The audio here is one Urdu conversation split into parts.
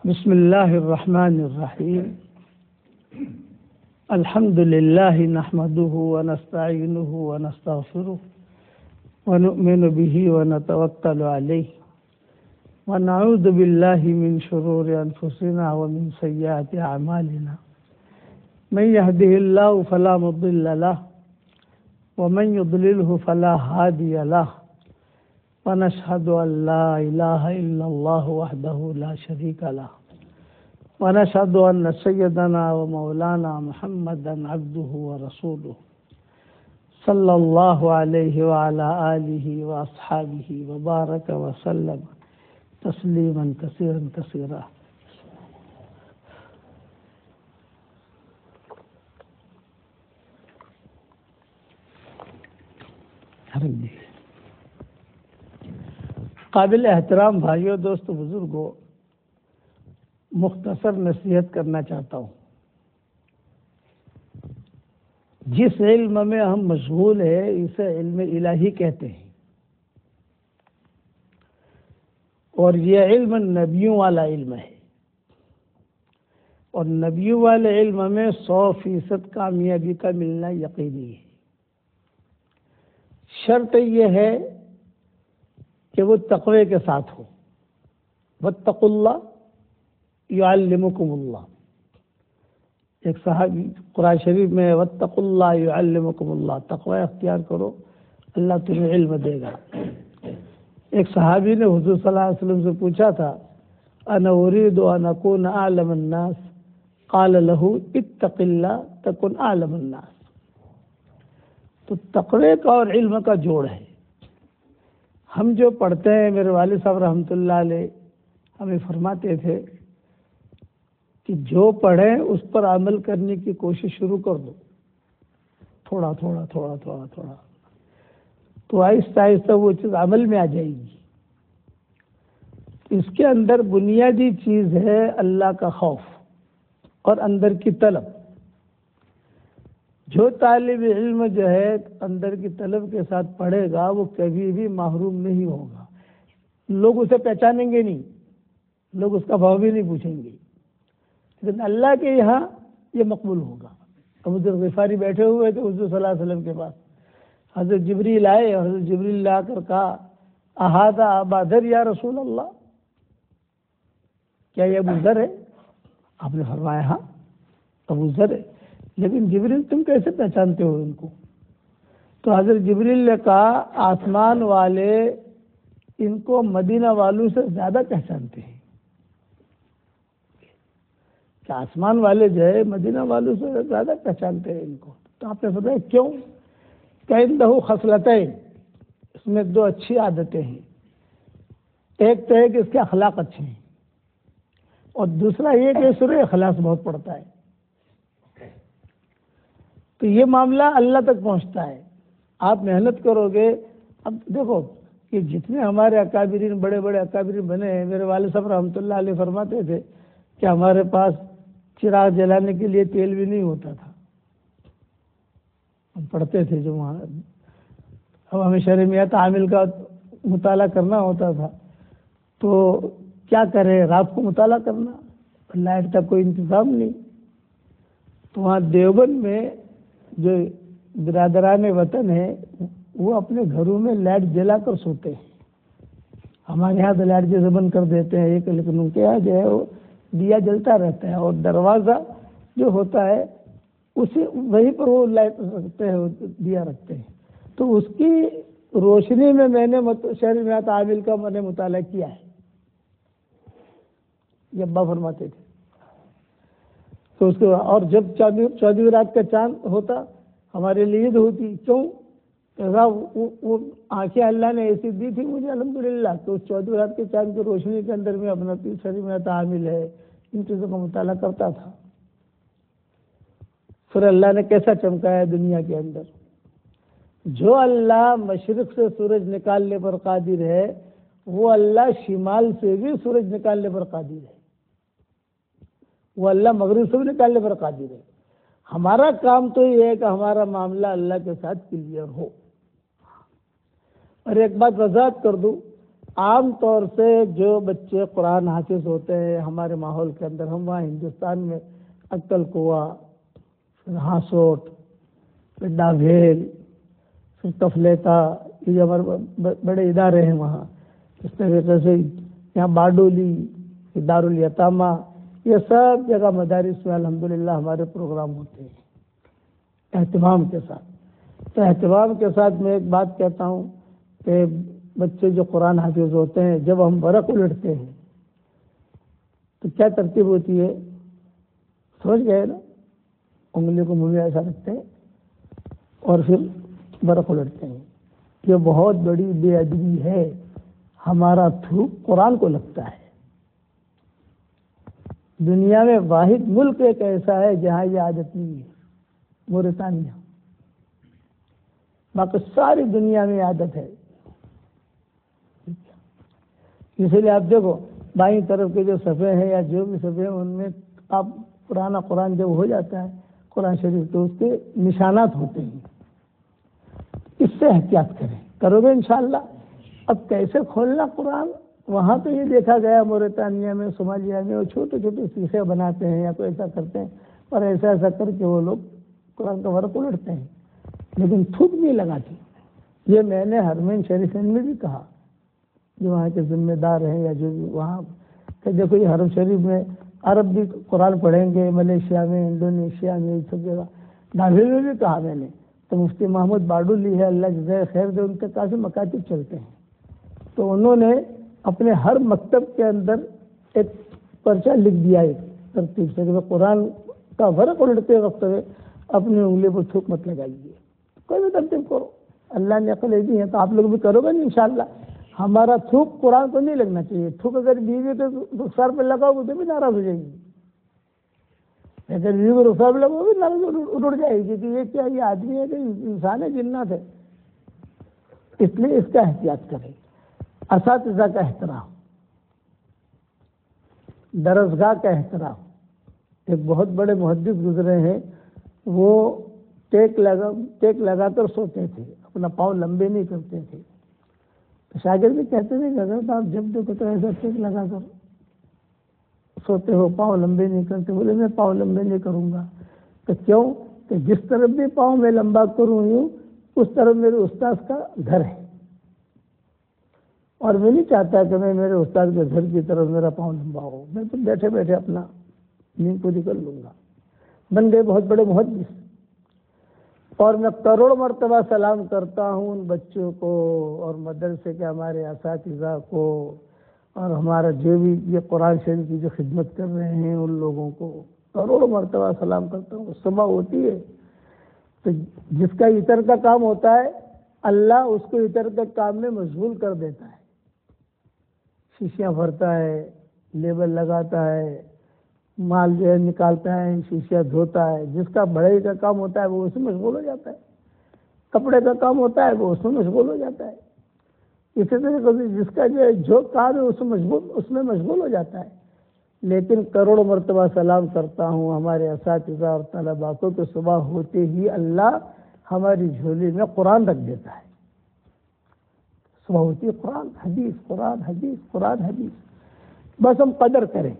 بسم اللہ الرحمن الرحیم الحمد للہ نحمده ونستعینه ونستغفره ونؤمن به ونتوکل علیہ ونعوذ باللہ من شرور انفسنا ومن سیئات اعمالنا من يهده الله فلا مضل له ومن يضلله فلا هادي له ونشهد أن لا إله إلا الله وحده لا شريك له ونشهد أن سيدنا ومولانا محمدا عبده ورسوله صلى الله عليه وعلى آله وأصحابه وبارك وسلم تسليما كثيرا كثيرا. قابل احترام بھائیوں، دوستوں، بزرگوں، مختصر نصیحت کرنا چاہتا ہوں. جس علم میں ہم مشغول ہیں اسے علم الہی کہتے ہیں، اور یہ علم نبیوں والا علم ہے، اور نبیوں والے علم میں 100% کامیابی کا ملنا یقینی ہے. شرط یہ ہے کہ وہ تقوی کے ساتھ ہو. واتقوا اللہ یعلمکم اللہ. ایک صحابی قرآن شریف میں واتقوا اللہ یعلمکم اللہ، تقوی اختیار کرو اللہ تمہیں علم دے گا. ایک صحابی نے حضور صلی اللہ علیہ وسلم سے پوچھا تھا انا اريد ان اكون اعلم الناس قال له اتق اللہ تکن اعلم الناس. تو تقوی کا اور علم کا جوڑ ہے. ہم جو پڑھتے ہیں، میرے والد صاحب رحمۃ اللہ علیہ ہمیں فرماتے تھے کہ جو پڑھیں اس پر عمل کرنے کی کوشش شروع کر دو، تھوڑا تھوڑا تھوڑا تھوڑا تھوڑا، تو آہستہ آہستہ وہ چیز عمل میں آ جائے گی. اس کے اندر بنیادی چیز ہے اللہ کا خوف اور اندر کی طلب. جو طالب علم جو ہے اندر کی طلب کے ساتھ پڑھے گا وہ کبھی بھی محروم نہیں ہوگا. لوگ اسے پہچانیں گے نہیں، لوگ اس کا بھاؤ بھی نہیں پوچھیں گے، لیکن اللہ کے یہاں یہ مقبول ہوگا. ابو ذر غفاری بیٹھے ہوئے تھے حضور صلی اللہ علیہ وسلم کے پاس. حضرت جبریل آئے اور حضرت جبریل لا کر کہا احاذا ابا ذر یا رسول اللہ، کیا یہ ابو ذر ہے؟ آپ نے فرمایا ہاں ابو ذر ہے. لیکن جبریل تم کیسے پہچانتے ہو ان کو؟ تو حضرت جبریل نے کہا آسمان والے ان کو مدینہ والوں سے زیادہ پہچانتے ہیں. کہ آسمان والے جو ہے مدینہ والوں سے زیادہ پہچانتے ہیں ان کو. تو آپ نے فرمایا کیوں؟ کہ عنده خصلتین، اس میں 2 اچھی عادتیں ہیں. ایک تو ہے کہ اس کے اخلاق اچھے ہیں، اور دوسرا یہ کہ سورہ اخلاص بہت پڑھتا ہے. تو یہ معاملہ اللہ تک پہنچتا ہے. آپ محنت کرو گے. اب دیکھو کہ جتنے ہمارے اکابرین بڑے بڑے اکابرین بنے ہیں، میرے والد صاحب رحمۃ اللہ علیہ فرماتے تھے کہ ہمارے پاس چراغ جلانے کے لیے تیل بھی نہیں ہوتا تھا. ہم پڑھتے تھے جو وہاں، اب ہمیں شرمیات عامل کا مطالعہ کرنا ہوتا تھا تو کیا کرے، رات کو مطالعہ کرنا، لائٹ کا کوئی انتظام نہیں. تو وہاں دیوبند میں جو برادران وطن ہیں وہ اپنے گھروں میں لائٹ جلا کر سوتے ہیں. ہمارے یہاں تو لائٹ جیسے بند کر دیتے ہیں ایک، لیکن ان کے یہاں جو ہے وہ دیا جلتا رہتا ہے، اور دروازہ جو ہوتا ہے اسی وہیں پر وہ لائٹ رکھتے ہیں، دیا رکھتے ہیں. تو اس کی روشنی میں نے شرمیات عامل کا میں نے مطالعہ کیا ہے. یہ ابا فرماتے تھے. تو اس کے اور جب 14ویں رات کا چاند ہوتا ہمارے لیے عید ہوتی. کیوں؟ وہ آنکھیں اللہ نے ایسی دی تھی مجھے الحمدللہ، تو اس 14ویں رات کے چاند کی روشنی کے اندر میں اپنا شرمیات عامل ہے ان چیزوں کا مطالعہ کرتا تھا. پھر اللہ نے کیسا چمکایا دنیا کے اندر. جو اللہ مشرق سے سورج نکالنے پر قادر ہے وہ اللہ شمال سے بھی سورج نکالنے پر قادر ہے. وہ اللہ مغرب سے بھی نکالنے پر قادر ہے. ہمارا کام تو یہ ہے کہ ہمارا معاملہ اللہ کے ساتھ کلیئر ہو. اور ایک بات وضاحت کر دوں، عام طور سے جو بچے قرآن حافظ ہوتے ہیں ہمارے ماحول کے اندر، ہم وہاں ہندوستان میں اکل کوا، پھر ہاسوٹ، پھر ڈاگھیل، پھر تفلیتا، یہ جو ہمارے بڑے ادارے ہیں وہاں، اس طریقے سے یہاں باڈولی، دارالیتامہ، یہ سب جگہ مدارس میں الحمدللہ ہمارے پروگرام ہوتے ہیں اہتمام کے ساتھ۔ تو اہتمام کے ساتھ میں ایک بات کہتا ہوں کہ بچے جو قرآن حافظ ہوتے ہیں، جب ہم ورق الٹتے ہیں تو کیا ترتیب ہوتی ہے؟ سمجھ گئے نا؟ انگلی کو منہ میں ایسا رکھتے ہیں اور پھر ورق الٹتے ہیں۔ یہ بہت بڑی بے ادبی ہے، ہمارا تھوک قرآن کو لگتا ہے۔ دنیا میں واحد ملک ایک ایسا ہے جہاں یہ عادت نہیں ہے، موریتانیہ، باقی ساری دنیا میں عادت ہے۔ اسی لیے آپ دیکھو بائیں طرف کے جو صفحے ہیں یا جو بھی صفحے ہیں، ان میں آپ پرانا قرآن جب ہو جاتا ہے قرآن شریف، تو اس کے نشانات ہوتے ہیں۔ اس سے احتیاط کریں، کرو گے انشاءاللہ۔ اب کیسے کھولنا قرآن؟ وہاں تو یہ دیکھا گیا موریتانیہ میں، صومالیہ میں، وہ چھوٹے چھوٹے شیشے بناتے ہیں یا کوئی ایسا کرتے ہیں، اور ایسا کر کے وہ لوگ قرآن کا ورق الٹتے ہیں، لیکن تھوک نہیں لگاتے۔ یہ میں نے حرمین شریفین میں بھی کہا، جو وہاں کے ذمہ دار ہیں یا جو بھی وہاں، کہ دیکھو یہ حرم شریف میں عرب بھی قرآن پڑھیں گے، ملیشیا میں، انڈونیشیا میں، سب جگہ، ڈاگھیل میں بھی کہا میں نے۔ تو مفتی محمود باڈولی ہے، اللہ جزائے خیر دے، ان کے کافی مکاتب چلتے ہیں، تو انہوں نے اپنے ہر مکتب کے اندر ایک پرچہ لکھ دیا ہے ترتیب سے کہ قرآن کا ورق الٹتے وقت اپنی انگلی پر تھوک مت لگائیے، کوئی بھی ترتیب کرو، اللہ نے عقل دی ہے تو آپ لوگ بھی کرو گے نا انشاءاللہ۔ ہمارا تھوک قرآن کو نہیں لگنا چاہیے۔ تھوک اگر بیوی کے رخسار پہ لگاؤ گے تو بھی ناراض ہو جائے گی، اگر بیوی کو رخسار پہ لگاؤ بھی ناراض اڑ جائے گی کہ یہ کیا، یہ آدمی ہے کہ انسان ہے، جنات ہے۔ اس لیے اس کا احتیاط کریں۔ اساتذہ کا احترام، درسگاہ کا احترام۔ ایک بہت بڑے محدث گزرے ہیں، وہ ٹیک لگا کر سوتے تھے، اپنا پاؤں لمبے نہیں کرتے تھے۔ شاگرد بھی کہتے تھے کہ حضرت آپ جب دیکھو تو ایسا ٹیک لگا کر سوتے ہو، پاؤں لمبے نہیں کرتے۔ بولے میں پاؤں لمبے نہیں کروں گا۔ تو کیوں؟ کہ جس طرف بھی پاؤں میں لمبا کروں ہوں اس طرف میرے استاد کا گھر ہے، اور میں نہیں چاہتا کہ میں میرے استاد کے گھر کی طرف میرا پاؤں لمبا ہو۔ میں تو بیٹھے بیٹھے اپنا نیند پوری کر لوں گا۔ بن گئے بہت بڑے محدث۔ اور میں کروڑ مرتبہ سلام کرتا ہوں ان بچوں کو اور مدرسے کے ہمارے اساتذہ کو، اور ہمارا جو بھی یہ قرآن شریف کی جو خدمت کر رہے ہیں ان لوگوں کو کروڑ مرتبہ سلام کرتا ہوں۔ صبح ہوتی ہے تو جس کا عطر کا کام ہوتا ہے، اللہ اس کو عطر کے کام میں مشغول کر دیتا ہے۔ شیشیاں بھرتا ہے، لیبل لگاتا ہے، مال جو ہے نکالتا ہے، شیشیاں دھوتا ہے۔ جس کا بڑھئی کا کام ہوتا ہے وہ اس میں مشغول ہو جاتا ہے، کپڑے کا کام ہوتا ہے وہ اس میں مشغول ہو جاتا ہے۔ اسی طریقے سے جس کا جو کام ہے اس میں مشغول ہو جاتا ہے۔ لیکن کروڑ مرتبہ سلام کرتا ہوں ہمارے اساتذہ اور طلباء کو کہ صبح ہوتے ہی اللہ ہماری جھولی میں قرآن رکھ دیتا ہے۔ صبح ہوتی ہے قرآن حدیث، قرآن حدیث، قرآن حدیث۔ بس ہم قدر کریں،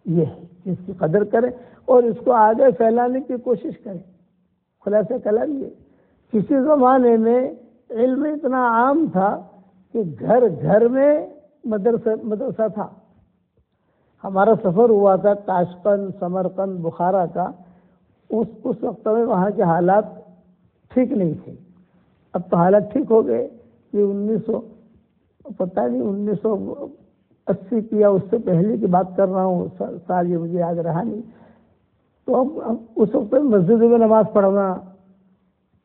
یہ اس کی قدر کریں اور اس کو آگے پھیلانے کی کوشش کریں۔ خلاصہ کلام یہ، کسی زمانے میں علم اتنا عام تھا کہ گھر گھر میں مدرسہ تھا۔ ہمارا سفر ہوا تھا تاشقند، سمرقند، بخارا کا۔ اس وقت میں وہاں کے حالات ٹھیک نہیں تھے۔ اب تو حالات ٹھیک ہو گئے۔ یہ 1980 کی یا اس سے پہلے کی بات کر رہا ہوں، سال یہ مجھے یاد رہا نہیں۔ تو اب اس وقت مسجد میں نماز پڑھنا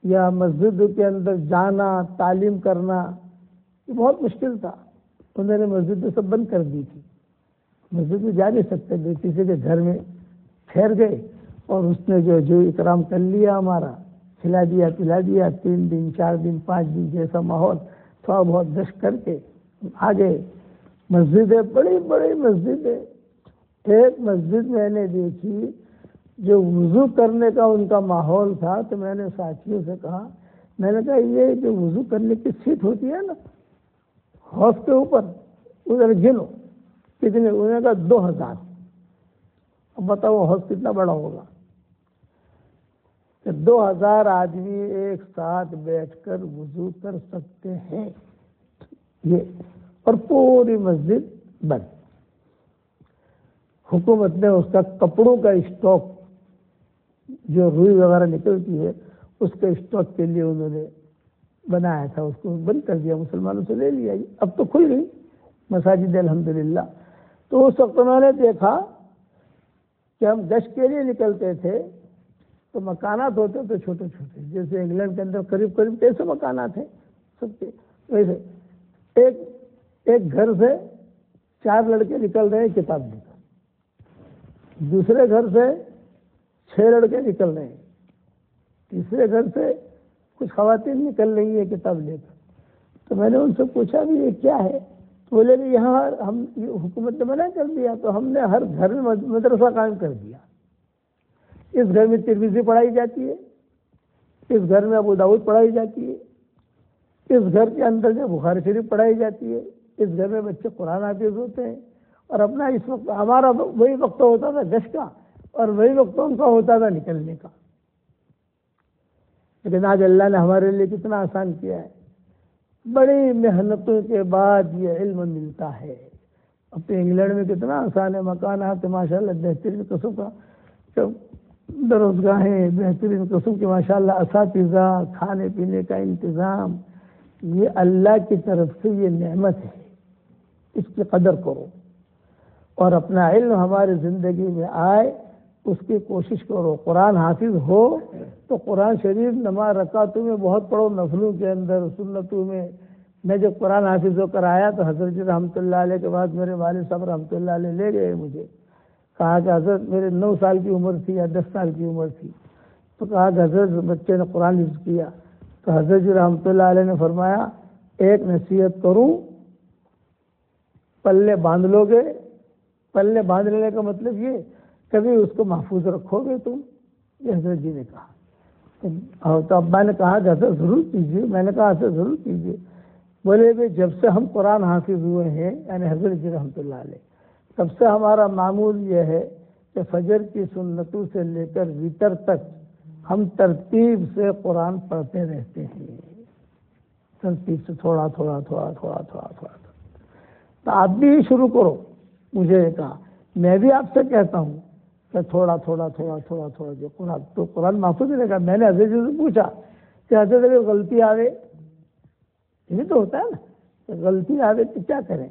یا مسجد کے اندر جانا، تعلیم کرنا، یہ بہت مشکل تھا۔ انہوں نے مسجد سب بند کر دی تھی، مسجد میں جا نہیں سکتے تھے، کسی کے گھر میں ٹھہر گئے اور اس نے جو اکرام کر لیا، ہمارا کھلا دیا پلا دیا، 3 دن 4 دن 5 دن جیسا ماحول، تھوڑا بہت گشت کر کے آ گئے۔ مسجدیں بڑی بڑی مسجدیں، ایک مسجد میں نے دیکھی جو وضو کرنے کا ان کا ماحول تھا، تو میں نے ساتھیوں سے کہا، میں نے کہا یہ جو وضو کرنے کی سیٹ ہوتی ہے نا، حوض کے اوپر ادھر گنو کتنے، انہوں نے کہا 2000۔ اب بتاؤ حوض کتنا بڑا ہوگا؟ 2000 آدمی ایک ساتھ بیٹھ کر وضو کر سکتے ہیں یہ، اور پوری مسجد بند۔ حکومت نے اس کا کپڑوں کا اسٹاک جو روئی وغیرہ نکلتی ہے اس کے اسٹاک کے لیے انہوں نے بنایا تھا، اس کو بند کر دیا، مسلمانوں سے لے لیا۔ اب تو کھل گئی مساجد الحمدللہ۔ تو اس وقت انہوں نے دیکھا کہ ہم گشت کے لیے نکلتے تھے تو مکانات ہوتے تھے چھوٹے چھوٹے، جیسے انگلینڈ کے اندر قریب قریب کیسے مکانات ہیں سب کے، ویسے ایک گھر سے 4 لڑکے نکل رہے ہیں کتاب لے کر، دوسرے گھر سے 6 لڑکے نکل رہے ہیں، تیسرے گھر سے کچھ خواتین نکل رہی ہیں کتاب لے کر۔ تو میں نے ان سے پوچھا بھی یہ کیا ہے؟ تو بولے کہ یہاں ہم حکومت نے منع کر دیا تو ہم نے ہر گھر میں مدرسہ قائم کر دیا۔ اس گھر میں ترمذی پڑھائی جاتی ہے، اس گھر میں ابو داؤد پڑھائی جاتی ہے، اس گھر کے اندر جو بخاری شریف پڑھائی جاتی ہے، اس گھر میں بچے قرآن حافظ ہوتے ہیں۔ اور اپنا اس وقت ہمارا وہی وقت ہوتا تھا گشت کا، اور وہی وقت ان کا ہوتا تھا نکلنے کا۔ لیکن آج اللہ نے ہمارے لیے کتنا آسان کیا ہے، بڑی محنتوں کے بعد یہ علم ملتا ہے۔ اپنے انگلینڈ میں کتنا آسان ہے، مکانات ماشاء اللہ بہترین قسم کا، درسگاہیں بہترین قسم کے ماشاء اللہ، اساتذہ، کھانے پینے کا انتظام، یہ اللہ کی طرف سے یہ نعمت ہے، اس کی قدر کرو اور اپنا علم ہماری زندگی میں آئے اس کی کوشش کرو۔ قرآن حافظ ہو تو قرآن شریف نماز رکعتوں میں بہت پڑھو، نفلوں کے اندر سنتوں میں۔ میں جب قرآن حافظ ہو کر آیا تو حضرت جی رحمۃ اللہ علیہ کے بعد میرے والد صاحب رحمۃ اللہ علیہ لے گئے مجھے، کہا کہ حضرت میرے 9 سال کی عمر تھی یا 10 سال کی عمر تھی، تو کہا کہ حضرت بچے نے قرآن حفظ کیا، تو حضرت جی رحمۃ اللہ علیہ نے فرمایا ایک نصیحت کروں، پلے باندھ لو گے، پلے باندھ لینے کا مطلب یہ کبھی اس کو محفوظ رکھو گے تم، یہ حضرت جی نے کہا۔ تو ابا نے کہا کہ حضرت ضرور کیجیے، میں نے کہا حضرت ضرور کیجیے۔ بولے کہ جب سے ہم قرآن حافظ ہوئے ہیں، یعنی حضرت جی رحمۃ اللہ علیہ، تب سے ہمارا معمول یہ ہے کہ فجر کی سنتوں سے لے کر وتر تک ہم ترتیب سے قرآن پڑھتے رہتے ہیں، ترتیب سے تھوڑا تھوڑا تھوڑا تھوڑا تھوڑا تھوڑا۔ تو آپ بھی شروع کرو، مجھے کہا، میں بھی آپ سے کہتا ہوں کہ تھوڑا تھوڑا تھوڑا تھوڑا تھوڑا جو قرآن تو قرآن محفوظ رہے گا۔ میں نے حضرت جی سے پوچھا کہ حضرت اگر غلطی آوے، یہ تو ہوتا ہے نا کہ غلطی آوے تو کیا کریں؟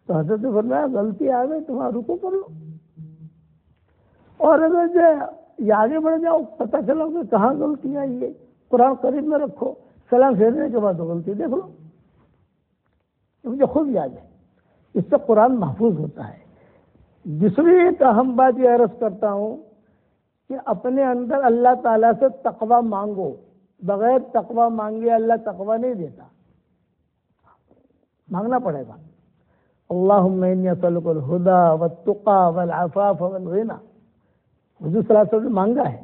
تو حضرت نے فرمایا غلطی آوے تو وہاں رکو کر لو، اور اگر جو آگے بڑھ جاؤ پتہ چلو کہ کہاں غلطی آئی ہے، قرآن قریب میں رکھو، سلام پھیرنے کے بعد غلطی دیکھ لو، مجھے خود یاد ہے۔ اس سے قرآن محفوظ ہوتا ہے۔ دوسری ایک اہم بات یہ عرض کرتا ہوں کہ اپنے اندر اللہ تعالیٰ سے تقوی مانگو، بغیر تقوی مانگے اللہ تقوی نہیں دیتا، مانگنا پڑے گا۔ اللہم انی اسألک الہدی والتقی والعفاف والغنی، حضور صلی اللہ علیہ وسلم نے مانگا ہے،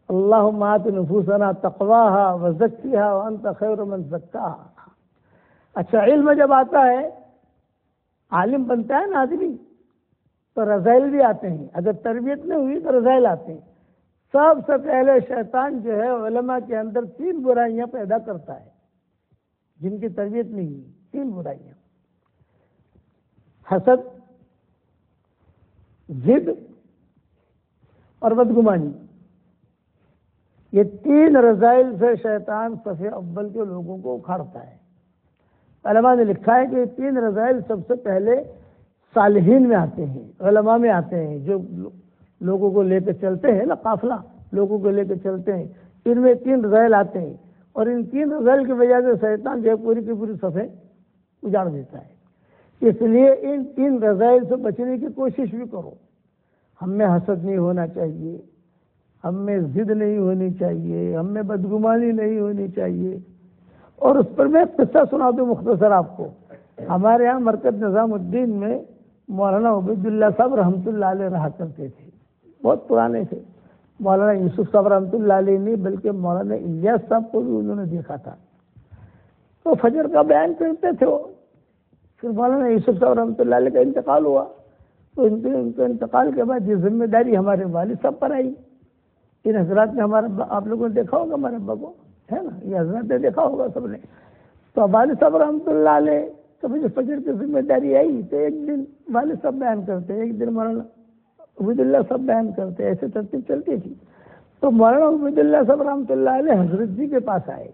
اللہم آت نفوسنا تقواہا وزکیہا وانت خیر من زکاہا۔ اچھا، علم جب آتا ہے، عالم بنتا ہے نا آدمی، تو رذائل بھی آتے ہیں، اگر تربیت نہیں ہوئی تو رذائل آتے ہیں۔ سب سے پہلے شیطان جو ہے علماء کے اندر 3 برائیاں پیدا کرتا ہے، جن کی تربیت نہیں ہوئی، 3 برائیاں: حسد، ضد اور بدگمانی۔ یہ 3 رذائل سے شیطان صف اول کے لوگوں کو اکھاڑتا ہے۔ علماء نے لکھا ہے کہ یہ 3 رذائل سب سے پہلے صالحین میں آتے ہیں، علماء میں آتے ہیں، جو لوگوں کو لے کے چلتے ہیں نا، قافلہ لوگوں کو لے کے چلتے ہیں، ان میں 3 رذائل آتے ہیں، اور ان 3 رذائل کی وجہ سے شیطان جو ہے پوری کی پوری صفیں اجاڑ دیتا ہے۔ اس لیے ان 3 رذائل سے بچنے کی کوشش بھی کرو۔ ہم میں حسد نہیں ہونا چاہیے، ہم میں ضد نہیں ہونی چاہیے، ہم میں بدگمانی نہیں ہونی چاہیے۔ اور اس پر میں قصہ سنا دوں مختصر آپ کو۔ ہمارے یہاں مرکز نظام الدین میں مولانا عبید اللہ صاحب رحمۃ اللہ علیہ رہا کرتے تھے، بہت پرانے تھے۔ مولانا یوسف صاحب رحمۃ اللہ علیہ نہیں بلکہ مولانا الیاس صاحب کو بھی انہوں نے دیکھا تھا۔ تو فجر کا بیان کرتے تھے وہ، پھر مولانا یوسف صاحب رحمۃ اللہ علیہ کا انتقال ہوا، تو ان کے انتقال کے بعد یہ ذمہ داری ہمارے والد صاحب پر آئی۔ ان حضرات نے آپ لوگوں نے دیکھا ہوگا ہمارے ابا کو، ہے نا، یہ حضرات نے دیکھا ہوگا سب نے۔ تو والد صاحب رحمۃ اللہ علیہ کبھی جو فجر کی ذمہ داری آئی تو ایک دن والد صاحب بیان کرتے، ایک دن مولانا عبید اللہ صاحب بیان کرتے، ایسے ترتیب چلتی تھی۔ تو مولانا عبید اللہ صاحب رحمۃ اللہ علیہ حضرت جی کے پاس آئے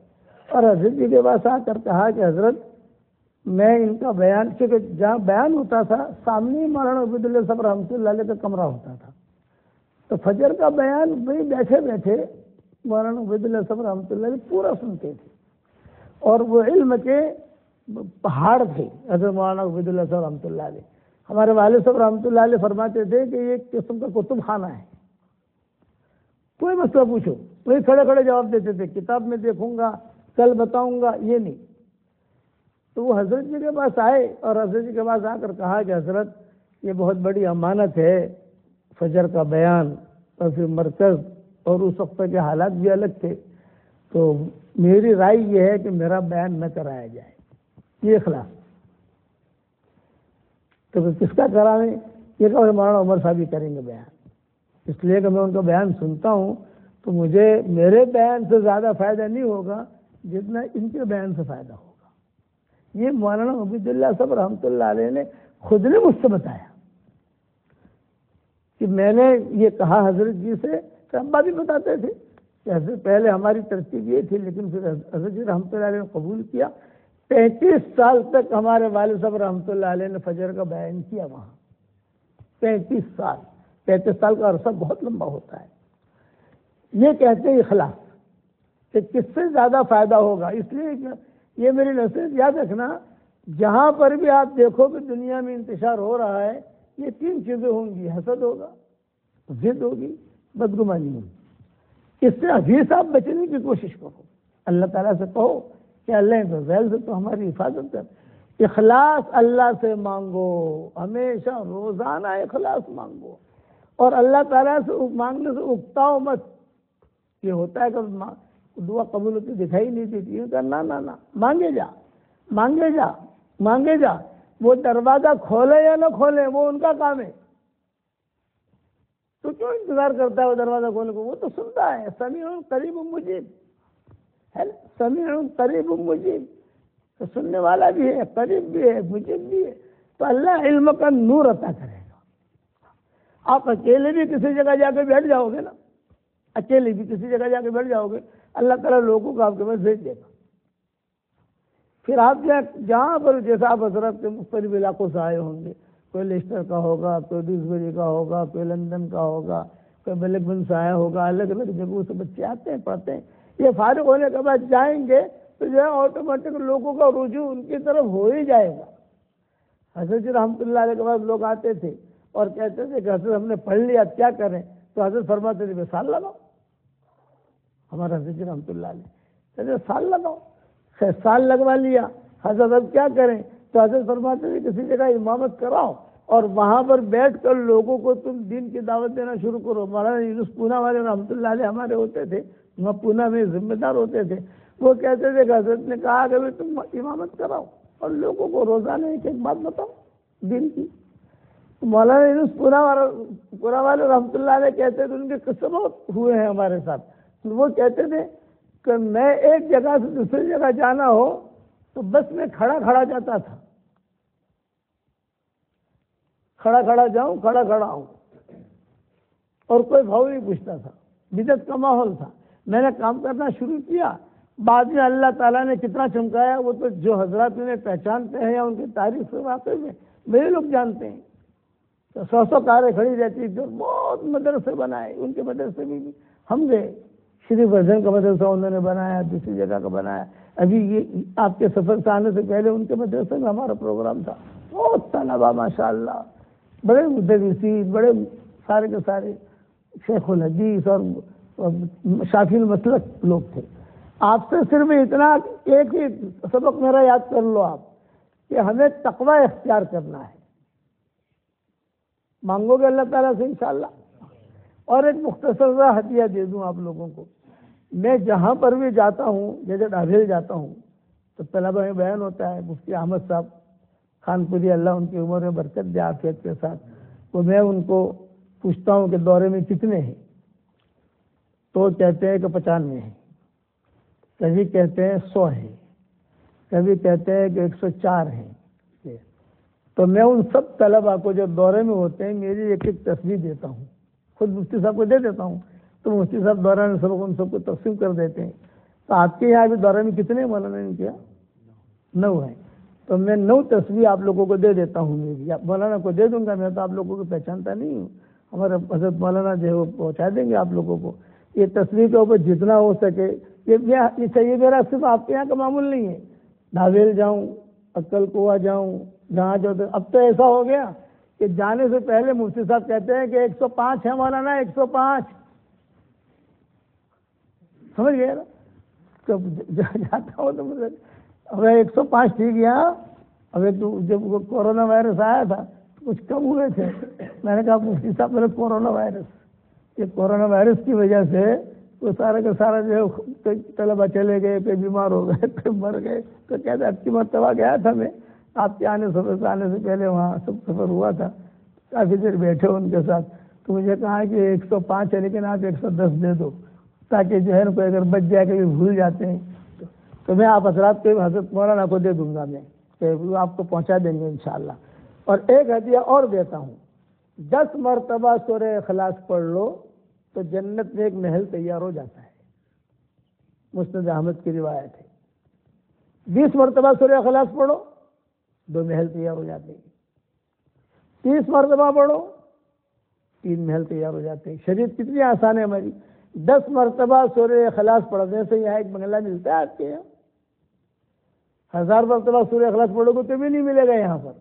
اور حضرت جی کے پاس آ کر کہا کہ حضرت میں ان کا بیان، کیونکہ جہاں بیان ہوتا تھا سامنے مولانا عبید اللہ صاحب رحمۃ اللہ علیہ کا کمرہ ہوتا تھا، تو فجر کا بیان وہی بیٹھے بیٹھے مولانا عبید اللہ صاحب رحمۃ اللہ علیہ پورا سنتے تھے، اور وہ علم کے پہاڑ تھے حضرت مولانا عبید اللہ صاحب رحمۃ اللہ علیہ۔ ہمارے والد صاحب رحمۃ اللہ علیہ فرماتے تھے کہ یہ ایک قسم کا کتب خانہ ہے، کوئی مسئلہ پوچھو وہی کھڑے کھڑے جواب دیتے تھے، کتاب میں دیکھوں گا کل بتاؤں گا یہ نہیں۔ تو وہ حضرت جی کے پاس آئے اور حضرت جی کے پاس آ کر کہا کہ حضرت یہ بہت بڑی امانت ہے فجر کا بیان، اور پھر مرکز اور اس وقت کے حالات بھی الگ تھے، تو میری رائے یہ ہے کہ میرا بیان نہ کرایا جائے، یہ اخلاص۔ تو کس کا کرانے؟ یہ کہ مولانا عمر صاحب ہی کریں گے بیان، اس لیے کہ میں ان کا بیان سنتا ہوں تو مجھے میرے بیان سے زیادہ فائدہ نہیں ہوگا جتنا ان کے بیان سے فائدہ ہوگا۔ یہ مولانا عبید اللہ صاحب رحمۃ اللہ علیہ نے خود نے مجھ سے بتایا کہ میں نے یہ کہا حضرت جی سے، کہ ابا بھی بتاتے تھے کہ حضرت پہلے ہماری ترتیب یہ تھی، لیکن پھر حضرت جی رحمۃ اللہ علیہ نے قبول کیا۔ 35 سال تک ہمارے والد صاحب رحمۃ اللہ علیہ نے فجر کا بیان کیا وہاں، 35 سال 35 سال کا عرصہ بہت لمبا ہوتا ہے۔ یہ کہتے ہیں اخلاص کہ کس سے زیادہ فائدہ ہوگا، اس لیے کہ یہ میری نصیحت یاد رکھنا، جہاں پر بھی آپ دیکھو کہ دنیا میں انتشار ہو رہا ہے یہ 3 چیزیں ہوں گی، حسد ہوگا، ضد ہوگی، بدگمانی ہوگی۔ اس سے ابھی سے آپ بچنے کی کوشش کرو، اللہ تعالیٰ سے کہو کہ اللہ کے ذیل سے تو ہماری حفاظت کر۔ اخلاص اللہ سے مانگو، ہمیشہ روزانہ اخلاص مانگو، اور اللہ تعالیٰ سے مانگنے سے اکتاؤ مت۔ یہ ہوتا ہے کہ دعا قبول ہوتی دکھائی نہیں دیتی، نہ مانگے جا مانگے جا مانگے جا، وہ دروازہ کھولے یا نہ کھولے وہ ان کا کام ہے، تو کیوں انتظار کرتا ہے وہ دروازہ کھولنے کو؟ وہ تو سنتا ہے، سمیع قریب مجیب ہے، سمیع قریب مجیب، تو سننے والا بھی ہے، قریب بھی ہے، مجیب بھی ہے۔ تو اللہ علم کا نور عطا کرے گا۔ آپ اکیلے بھی کسی جگہ جا کے بیٹھ جاؤ گے نا، اکیلے بھی کسی جگہ جا کے بیٹھ جاؤ گے، اللہ تعالیٰ لوگوں کو آپ کے پاس بھیج دے گا۔ پھر آپ جہاں پر جیسا آپ حضرت کے مختلف علاقوں سے آئے ہوں گے، کوئی لیسٹر کا ہوگا، کوئی ڈیوزبری کا ہوگا، کوئی لندن کا ہوگا، کوئی بلیک بن سے آیا ہوگا، الگ الگ جگہوں سے بچے آتے ہیں پڑھتے ہیں۔ یہ فارغ ہونے کے بعد جائیں گے تو جو ہے آٹومیٹک لوگوں کا رجوع ان کی طرف ہو ہی جائے گا۔ حضرت رحمۃ اللہ علیہ کے بعد لوگ آتے تھے اور کہتے تھے کہ حضرت ہم نے پڑھ لیا اب کیا کریں؟ تو حضرت فرماتے تھے سال لگاؤ۔ ہمارا حضرت رحمۃ اللہ علیہ حضرت سال لگاؤ، خیر سال لگوا لیا، حضرت اب کیا کریں؟ تو حضرت فرماتے تھے کسی جگہ امامت کراؤ اور وہاں پر بیٹھ کر لوگوں کو تم دین کی دعوت دینا شروع کرو۔ مولانا یونس پونا والے رحمۃ اللہ علیہ ہمارے ہوتے تھے، وہاں پونا میں ذمہ دار ہوتے تھے، وہ کہتے تھے کہ حضرت نے کہا کہ تم امامت کراؤ اور لوگوں کو روزانہ ایک ایک بات بتاؤ دین کی۔ مولانا یونس پونا والے رحمۃ اللہ علیہ کہتے تھے، ان کے قصے بہت ہوئے ہیں ہمارے ساتھ، وہ کہتے تھے کہ میں ایک جگہ سے دوسری جگہ جانا ہو تو بس میں کھڑا کھڑا جاتا تھا، کھڑا کھڑا جاؤں کھڑا کھڑا آؤں، اور کوئی بھاؤ نہیں پوچھتا تھا، بدعت کا ماحول تھا۔ میں نے کام کرنا شروع کیا، بعد میں اللہ تعالیٰ نے کتنا چمکایا وہ تو جو حضرات انہیں پہچانتے ہیں یا ان کی تاریخ سے واقع میں میرے لوگ جانتے ہیں۔ تو 100 کاریں کھڑی رہتی، جو بہت مدرسے بنائے، ان کے مدرسے بھی ہم گئے، شری وردھن کا مدرسہ انہوں نے بنایا، دوسری جگہ کا بنایا، ابھی یہ آپ کے سفر سے آنے سے پہلے ان کے مدرسے میں ہمارا پروگرام تھا، بہت طلبا ماشاءاللہ، بڑے مدرسین، بڑے سارے کے سارے شیخ الحدیث اور شافی المسلک لوگ تھے۔ آپ سے صرف اتنا ایک ہی سبق میرا یاد کر لو آپ، کہ ہمیں تقوی اختیار کرنا ہے، مانگو گے اللہ تعالیٰ سے انشاءاللہ۔ اور ایک مختصر سا ہدیہ دے دوں آپ لوگوں کو، میں جہاں پر بھی جاتا ہوں، جیسے ڈابھیل جاتا ہوں تو طلبہ میں بیان ہوتا ہے، مفتی احمد صاحب خانپوری، اللہ ان کی عمر میں برکت دے عافیت کے ساتھ، تو میں ان کو پوچھتا ہوں کہ دورے میں کتنے ہیں، تو کہتے ہیں کہ 95 ہیں، کبھی کہتے ہیں 100 ہیں، کبھی کہتے ہیں کہ 104 ہیں۔ تو میں ان سب طلبا کو جو دورے میں ہوتے ہیں میری ایک ایک تصویر دیتا ہوں، خود مفتی صاحب کو دے دیتا ہوں، تو مفتی صاحب دورے میں ان سب کو تقسیم کر دیتے ہیں۔ تو آپ کے یہاں بھی دورے میں کتنے مولانا نے کیا؟ 9 ہیں۔ تو میں 9 تصویر آپ لوگوں کو دے دیتا ہوں، میری مولانا کو دے دوں گا، میں تو آپ لوگوں کو پہچانتا نہیں ہوں، ہمارے حضرت مولانا جو ہے وہ پہنچا دیں گے آپ لوگوں کو۔ یہ تصویر کے اوپر جتنا ہو سکے، یہ میرا صرف آپ کے یہاں کا معمول نہیں ہے، ڈھاویل جاؤں، عقل کوہ جاؤں، جہاں جو اب تو ایسا ہو گیا کہ جانے سے پہلے مفتی صاحب کہتے ہیں کہ 105 ہے مولانا، 105 سمجھ گئے نا؟ جب جاتا ہوں تو مجھے اب 105 ٹھیک ہے۔ اب جب کورونا وائرس آیا تھا کچھ کم ہوئے تھے، میں نے کہا مفتی صاحب میرے کورونا وائرس، یہ کورونا وائرس کی وجہ سے وہ سارے کا سارا جو ہے طلبا چلے گئے، کوئی بیمار ہو گئے، کوئی مر گئے، تو کہتے اب کی مرتبہ گیا تھا میں آپ کے آنے سے پہلے، وہاں سب سفر ہوا تھا، کافی دیر بیٹھے ان کے ساتھ، تو مجھے کہا کہ 105 ہے لیکن آپ 110 دے دو، تاکہ جو ہے نا کوئی اگر بچ جائے کبھی بھول جاتے ہیں تو میں آپ حضرات کو حضرت مولانا کو دے دوں گا، میں کہ وہ آپ کو پہنچا دیں گے انشاءاللہ۔ اور ایک ہدیہ اور دیتا ہوں، 10 مرتبہ سورہ اخلاص پڑھ لو تو جنت میں ایک محل تیار ہو جاتا ہے، مسند احمد کی روایت ہے۔ 20 مرتبہ سورہ اخلاص پڑھو 2 محل تیار ہو جاتے ہیں، 30 مرتبہ پڑھو 3 محل تیار ہو جاتے ہیں۔ شریعت کتنی آسان ہے ہماری، 10 مرتبہ سورہ اخلاص پڑھنے سے یہاں ایک بنگلہ ملتا ہے آپ کے یہاں، 1000 مرتبہ سورہ اخلاص پڑھو گے تو بھی نہیں ملے گا یہاں پر۔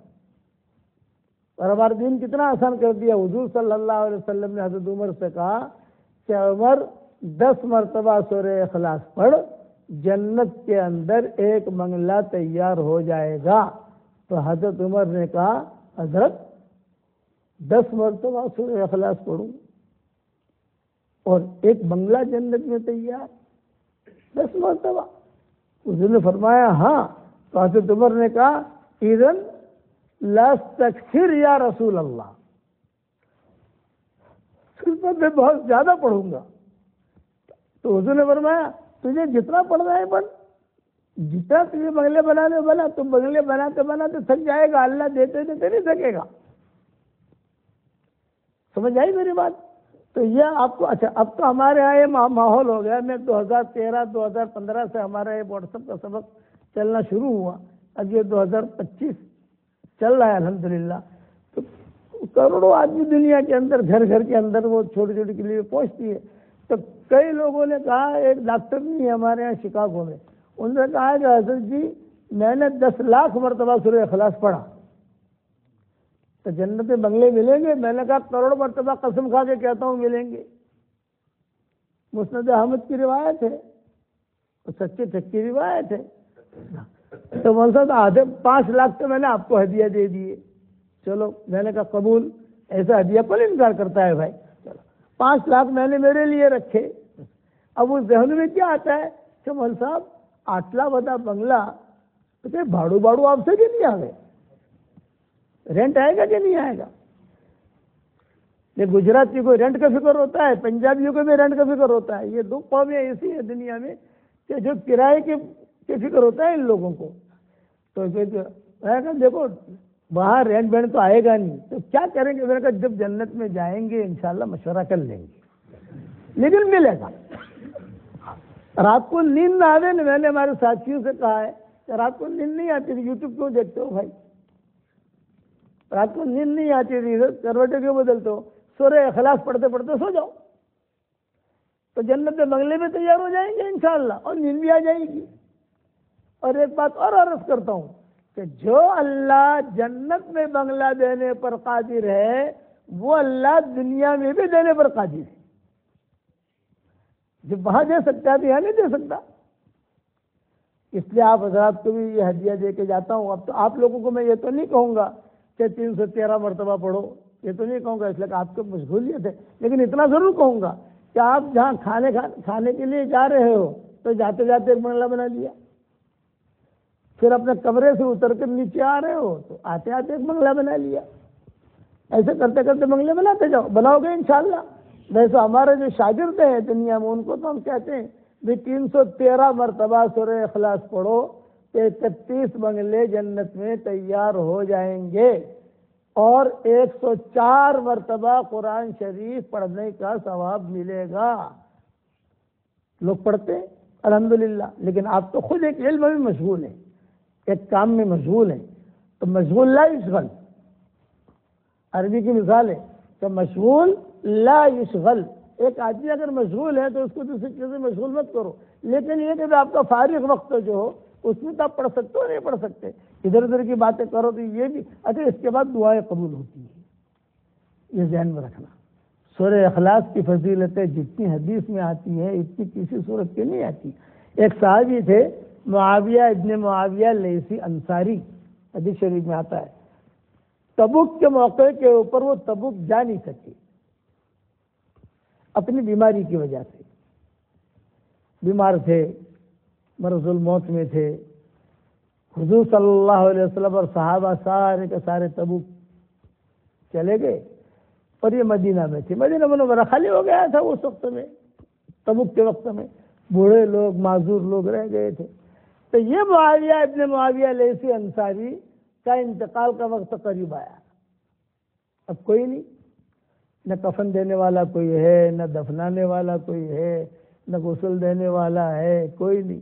اور ہمارا دین کتنا آسان کر دیا، حضور صلی اللہ علیہ وسلم نے حضرت عمر سے کہا کہ عمر 10 مرتبہ سورہ اخلاص پڑھ، جنت کے اندر ایک بنگلہ تیار ہو جائے گا۔ تو حضرت عمر نے کہا حضرت 10 مرتبہ سورہ اخلاص پڑھوں اور ایک بنگلہ جنت میں تیار 10 مرتبہ؟ حضور نے فرمایا ہاں۔ تو حضرت عمر نے کہا اذن لاستکثر یا رسول اللہ، پھر میں بہت زیادہ پڑھوں گا۔ تو حضور نے فرمایا تجھے جتنا پڑھنا ہے پڑھ، جتنا تجھے بنگلے بنانے بنا، تم بنگلے بناتے بناتے تھک جائے گا، اللہ دیتے دیتے نہیں تھکے گا۔ سمجھ آئی میری بات؟ تو یہ آپ کو اچھا، اب تو ہمارے یہاں یہ ماحول ہو گیا، میں 2013 2015 سے ہمارا یہ واٹس ایپ کا سبق چلنا شروع ہوا، اب یہ 2025 چل رہا ہے الحمدللہ۔ تو کروڑوں آدمی دنیا کے اندر، گھر گھر کے اندر وہ چھوٹی چھوٹی کلپیں پہنچتی ہے۔ تو کئی لوگوں نے کہا، ایک ڈاکٹر نہیں ہے ہمارے یہاں شکاگو میں، انہوں نے کہا کہ حضرت جی میں نے 10 لاکھ مرتبہ سورہ اخلاص پڑھا تو جنت میں بنگلے ملیں گے؟ میں نے کہا کروڑ مرتبہ قسم کھا کے کہتا ہوں ملیں گے۔ مسند احمد کی روایت ہے، سچے سچی روایت ہے۔ تو مول صاحب آدھے 5 لاکھ تو میں نے آپ کو ہدیہ دے دیے، چلو میں نے کہا قبول، ایسا ہدیہ کون انکار کرتا ہے بھائی، چلو 5 لاکھ میں نے میرے لیے رکھے۔ اب اس ذہن میں کیا آتا ہے کہ مول صاحب 8 لاکھ بتا بنگلہ تو کہ بھاڑو آپ سے کہ نہیں آ گئے، رینٹ آئے گا کہ نہیں آئے گا؟ یہ گجراتی کو رینٹ کا فکر ہوتا ہے، پنجابیوں کو بھی رینٹ کا فکر ہوتا ہے، یہ 2 قومیں ایسی ہیں دنیا میں کہ جو کرائے کے فکر ہوتا ہے ان لوگوں کو۔ تو دیکھو وہاں رینٹ وینٹ تو آئے گا نہیں تو کیا کریں گے؟ میں نے کہا جب جنت میں جائیں گے انشاءاللہ مشورہ کر لیں گے، لیکن ملے گا۔ رات کو نیند نہ آئے، میں نے ہمارے ساتھیوں سے کہا ہے کہ رات کو نیند نہیں آتی تھی، یوٹیوب کیوں دیکھتے ہو بھائی؟ رات کو نیند نہیں آتی تھی، کروٹیں کیوں بدلتے ہو؟ سورہ اخلاص پڑھتے پڑھتے سو جاؤ تو جنت میں بنگلے میں تیار ہو جائیں گے انشاءاللہ، اور نیند بھی آ جائے گی۔ اور ایک بات اور عرض کرتا ہوں کہ جو اللہ جنت میں بنگلہ دینے پر قادر ہے وہ اللہ دنیا میں بھی دینے پر قادر ہے۔ جب وہاں دے سکتا ہے تو یہاں نہیں دے سکتا۔ اس لیے آپ حضرات کو بھی یہ ہدیہ دے کے جاتا ہوں۔ اب تو آپ لوگوں کو میں یہ تو نہیں کہوں گا کہ 313 مرتبہ پڑھو، یہ تو نہیں کہوں گا اس لیے کہ آپ کو مشغولیت ہے، لیکن اتنا ضرور کہوں گا کہ آپ جہاں کھانے کے لیے جا رہے ہو تو جاتے جاتے ایک بنگلہ بنا لیا، پھر اپنے کمرے سے اتر کر نیچے آ رہے ہو تو آتے آتے ایک بنگلہ بنا لیا. ایسے کرتے کرتے بنگلے بناتے جاؤ, بناؤ گے انشاءاللہ. ویسے ہمارے جو شاگرد ہیں دنیا میں ان کو تو ہم کہتے ہیں 313 مرتبہ سورہ اخلاص پڑھو کہ 31 بنگلے جنت میں تیار ہو جائیں گے, اور 104 مرتبہ قرآن شریف پڑھنے کا ثواب ملے گا. لوگ پڑھتے ہیں الحمدللہ, لیکن آپ تو خود ایک علم میں مشغول ہیں, ایک کام میں مشغول ہیں. تو مشغول لا یشغل, عربی کی مثال ہے کہ مشغول لا یشغل. ایک آدمی اگر مشغول ہے تو اس کو دوسری چیزیں مشغول مت کرو, لیکن یہ کہ آپ کا فارغ وقت جو ہو اس میں تو آپ پڑھ سکتے ہو, نہیں پڑھ سکتے, ادھر ادھر کی باتیں کرو تو یہ بھی اچھا. اس کے بعد دعائیں قبول ہوتی ہیں, یہ ذہن میں رکھنا. سورہ اخلاص کی فضیلتیں جتنی حدیث میں آتی ہیں اتنی کسی صورت کی نہیں آتی. ایک صحابی تھے معاویہ ابن معاویہ لیثی انصاری, حدیث شریف میں آتا ہے, تبوک کے موقع کے اوپر وہ تبوک جا نہیں سکے اپنی بیماری کی وجہ سے. بیمار تھے, مرض الموت میں تھے. حضور صلی اللہ علیہ وسلم اور صحابہ سارے کے سارے تبوک چلے گئے, اور یہ مدینہ میں تھے. مدینہ منورہ خالی ہو گیا تھا اس وقت میں, تبوک کے وقت میں بوڑھے لوگ معذور لوگ رہ گئے تھے. تو یہ معاویہ ابن معاویہ لیثی انصاری کا انتقال کا وقت قریب آیا. اب کوئی نہیں, نہ کفن دینے والا کوئی ہے, نہ دفنانے والا کوئی ہے, نہ غسل دینے والا ہے, کوئی نہیں.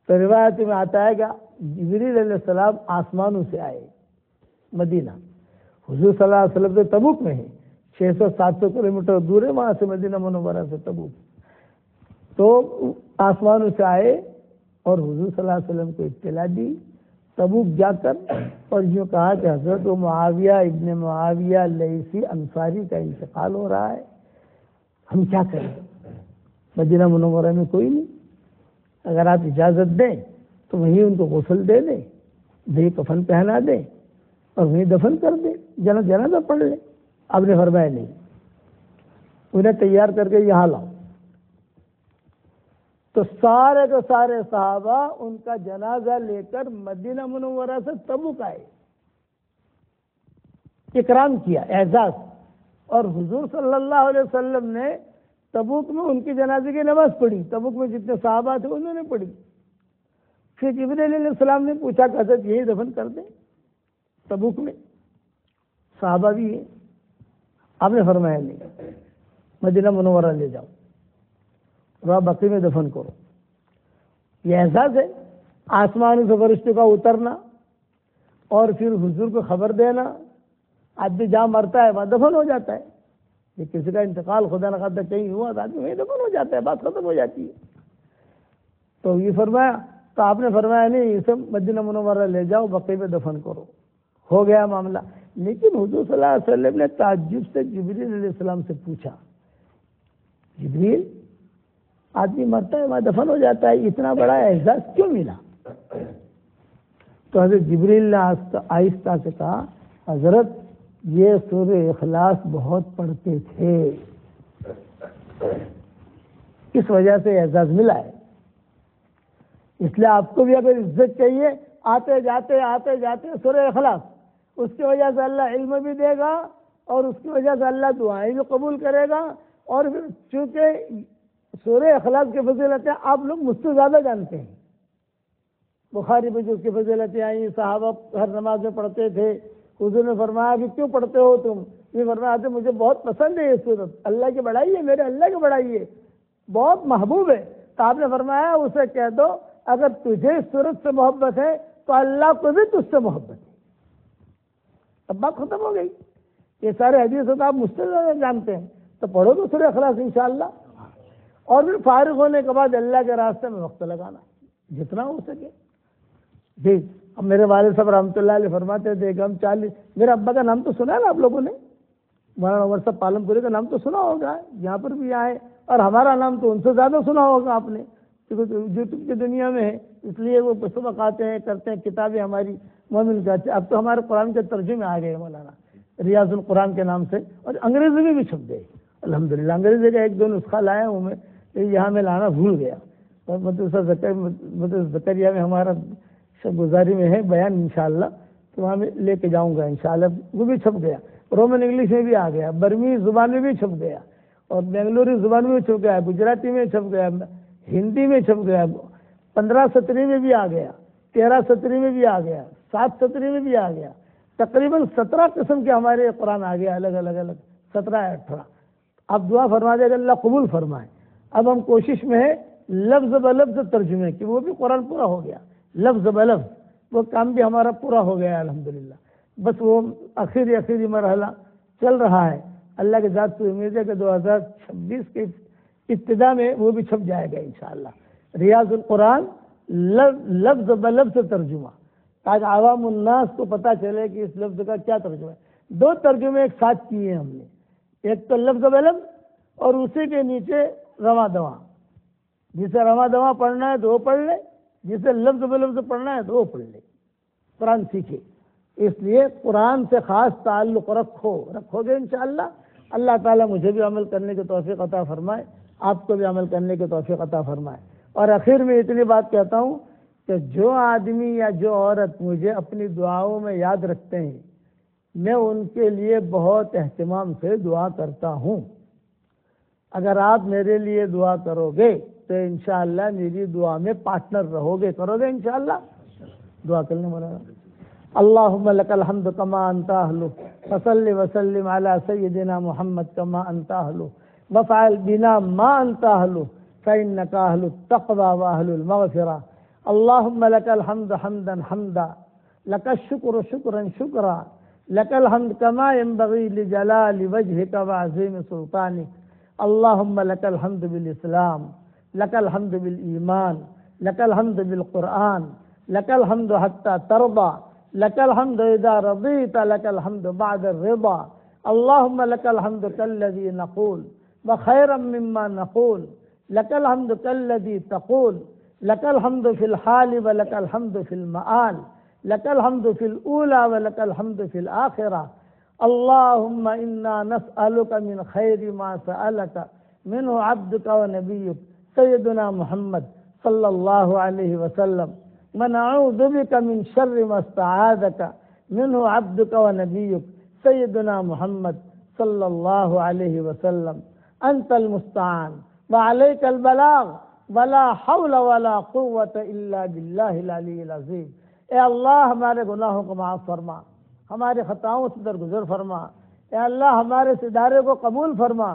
تو روایت میں آتا ہے کہ جبریل علیہ السلام آسمانوں سے آئے مدینہ. حضور صلی اللہ علیہ وسلم تو تبوک میں ہیں, 600-700 کلومیٹر دور ہے وہاں سے مدینہ منورہ سے تبوک. تو آسمانوں سے آئے اور حضور صلی اللہ علیہ وسلم کو اطلاع دی تبوک جا کر, اور یوں کہا کہ حضرت معاویہ ابن معاویہ لیثی انصاری کا انتقال ہو رہا ہے, ہم کیا کریں؟ مدینہ منورہ میں کوئی نہیں, اگر آپ اجازت دیں تو وہیں ان کو غسل دے دیں, وہیں کفن پہنا دیں اور وہیں دفن کر دیں, جنازہ پڑھ لیں. آپ نے فرمایا نہیں, انہیں تیار کر کے یہاں لاؤ. تو سارے کے سارے صحابہ ان کا جنازہ لے کر مدینہ منورہ سے تبوک آئے, اکرام کیا, اعزاز. اور حضور صلی اللہ علیہ وسلم نے تبوک میں ان کی جنازے کی نماز پڑھی. تبوک میں جتنے صحابہ تھے انہوں نے پڑھی. پھر جبریل علیہ السلام نے پوچھا کہ حضرت یہی دفن کر دیں, تبوک میں صحابہ بھی ہیں. آپ نے فرمایا نہیں, مدینہ منورہ لے جاؤ, اور بقی میں دفن کرو. یہ احساس ہے آسمان سے فرشتوں کا اترنا اور پھر حضور کو خبر دینا. آدمی جہاں مرتا ہے وہاں دفن ہو جاتا ہے. یہ کسی کا انتقال خدا نخواستہ کہیں ہوا تو آدمی وہیں دفن ہو جاتا ہے, بات ختم ہو جاتی ہے. تو یہ فرمایا, تو آپ نے فرمایا نہیں, اسے مدینہ منورہ لے جاؤ, بقی میں دفن کرو. ہو گیا معاملہ. لیکن حضور صلی اللہ علیہ وسلم نے تعجب سے جبریل علیہ السلام سے پوچھا, جبریل آدمی مرتا ہے وہاں دفن ہو جاتا ہے, اتنا بڑا اعزاز کیوں ملا؟ تو حضرت جبریل نے آہستہ سے کہا, حضرت یہ سورہ اخلاص بہت پڑھتے تھے, اس وجہ سے اعزاز ملا ہے. اس لیے آپ کو بھی اگر عزت چاہیے, آتے جاتے سورہ اخلاص, اس کی وجہ سے اللہ علم بھی دے گا اور اس کی وجہ سے اللہ دعائیں بھی قبول کرے گا. اور پھر چونکہ سورہ اخلاص کی فضیلتیں آپ لوگ مجھ سے زیادہ جانتے ہیں. بخاری میں جو اس کی فضیلتیں آئیں, صحابہ ہر نماز میں پڑھتے تھے. حضور نے فرمایا کہ کیوں پڑھتے ہو تم؟ یہ فرمایا مجھے بہت پسند ہے یہ سورت, اللہ کی بڑائی ہے, میرے اللہ کی بڑائی ہے, بہت محبوب ہے. تو آپ نے فرمایا اسے کہہ دو اگر تجھے اس سورت سے محبت ہے تو اللہ کو بھی تجھ سے محبت ہے. اب بات ختم ہو گئی. یہ سارے حدیث تو آپ مجھ سے زیادہ جانتے ہیں, تو پڑھو تو سورہ اخلاص انشاءاللہ. اور پھر فارغ ہونے کے بعد اللہ کے راستے میں وقت لگانا جتنا ہو سکے. جی, اب میرے والد صاحب رحمۃ اللہ علیہ فرماتے تھے کہ ہم 40, میرے ابا کا نام تو سنا ہے نا آپ لوگوں نے, مولانا عمر صاحب پالم پوری کا نام تو سنا ہوگا, یہاں پر بھی آئے, اور ہمارا نام تو ان سے زیادہ سنا ہوگا آپ نے, کیونکہ یوٹیوب کی دنیا میں ہے, اس لیے وہ سبق آتے ہیں, کرتے ہیں. کتابیں ہماری مومن کا, اب تو ہمارے قرآن کے ترجمے آ گئے مولانا, ریاض القرآن کے نام سے, اور انگریزی میں بھی چھپ گئے الحمدللہ. انگریزی کا 1-2 نسخہ لایا ہوں میں, یہاں میں لانا بھول گیا. مدرسہ زکریا میں ہمارا شب گزاری میں ہے بیان انشاءاللہ، تو وہاں میں لے کے جاؤں گا انشاءاللہ. وہ بھی چھپ گیا، رومن انگلش میں بھی آ گیا، برمی زبان میں بھی چھپ گیا، اور بنگلوری زبان میں چھپ گیا، گجراتی میں چھپ گیا، ہندی میں چھپ گیا، 15 17 میں بھی آ گیا، 13 17 میں بھی آ گیا، 7 17 میں بھی آ گیا. تقریباً 17 قسم کے ہمارے قرآن آ گیا، الگ الگ 17 یا 18. اب دعا فرما دے گا اللہ قبول فرمائے. اب ہم کوشش میں ہے لفظ بلفظ ترجمے کی، وہ بھی قرآن پورا ہو گیا لفظ بلفظ، وہ کام بھی ہمارا پورا ہو گیا الحمدللہ. بس وہ آخری مرحلہ چل رہا ہے. اللہ کے ذات سے امید ہے کہ 2026 کے ابتدا میں وہ بھی چھپ جائے گا انشاءاللہ. ریاض القرآن لفظ بلفظ ترجمہ، تاکہ عوام الناس کو پتہ چلے کہ اس لفظ کا کیا ترجمہ ہے. 2 ترجمے ایک ساتھ کیے ہم نے، ایک تو لفظ بلفظ اور اسی کے نیچے رواں دواں. جسے رواں دواں پڑھنا ہے تو وہ پڑھ لے، جسے لفظ بلفظ پڑھنا ہے تو وہ پڑھ لے. قرآن سیکھے. اس لیے قرآن سے خاص تعلق رکھو گے انشاءاللہ. اللہ تعالیٰ مجھے بھی عمل کرنے کی توفیق عطا فرمائے، آپ کو بھی عمل کرنے کی توفیق عطا فرمائے. اور آخر میں اتنی بات کہتا ہوں کہ جو آدمی یا جو عورت مجھے اپنی دعاؤں میں یاد رکھتے ہیں، میں ان کے لیے بہت اہتمام سے دعا کرتا ہوں. اگر آپ میرے لیے دعا کرو گے تو انشاءاللہ میری دعا میں پارٹنر رہو گے. کرو گے انشاءاللہ؟ دعا کرنے والا. اللہم لک الحمد کما انت اہلہ، فصل وسلم علی سیدنا محمد کما انت اہلہ، وفعل بنا ما انت اہلہ، فإنک اہل التقوی واہل المغفرہ. اللہم لک الحمد حمدا حمدا، لک الشکر شکرا شکرا، لک الحمد کما ينبغی لجلال وجہک وعظیم سلطانک. اللہم لک الحمد بالاسلام، لک الحمد بالایمان، لک الحمد بالقرآن، لک الحمد حتی ترضى، لك الحمد إذا رضيت، لك الحمد بعد الرضا. اللهم لك الحمد كالذي نقول وخيرا مما نقول، لك الحمد كالذي تقول، لك الحمد في الحال ولك الحمد في المآل، لك الحمد في الأولى ولك الحمد في الآخرة. اللهم إنا نسألك من خير ما سألك منه عبدك ونبيك سيدنا محمد صلى الله عليه وسلم، ونعوذ بك من شر ما استعاذك منه عبدك ونبيك سيدنا محمد صلى الله عليه وسلم. أنت المستعان وعليك البلاغ ولا حول ولا قوة إلا بالله العلي العظيم. اے اللہ ہمارے گناہوں کو معاف فرما، ہماری خطاؤں سے درگزر فرما. اے اللہ ہمارے اس ادارے کو قبول فرما،